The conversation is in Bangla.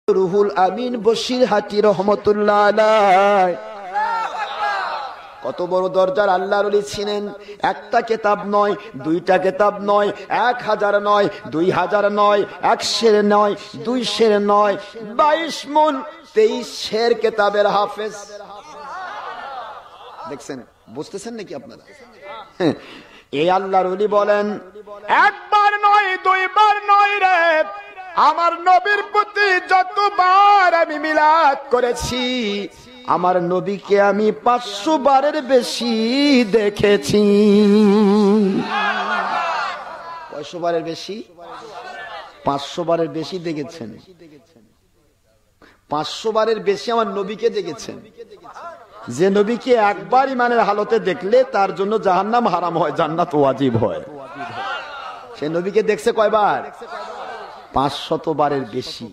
রুহুল আমিন বসিরহাটি রহমতুল্লাহ আলাইহি কত বড় দরজার আল্লাহর ওলি ছিলেন। একটা কিতাব নয়, দুইটা কিতাব নয়, 1000 নয়, 2000 নয়, 100 নয়, 200 নয়, 22 মন 23 কিতাবের হাফেজ। দেখছেন, বুঝতেছেন নাকি আপনারা? এই আল্লাহর ওলি বলেন, একবার নয়, দুইবার নয় রে, আমার নবীর প্রতি যতবার আমি মিলাদ করেছি, আমার নবীকে আমি 500 বারের বেশি দেখেছি। 500 বারের বেশি? 500 বারের বেশি দেখেছেন। 500 বারের বেশি আমার নবীকে দেখেছেন। যে নবীকে একবার ইমানের হালতে দেখলে তার জন্য জাহান্নাম হারাম হয়, জান্নাত ওয়াজিব হয়। সে নবীকে দেখছে কয়বার? 500 বারের বেশি।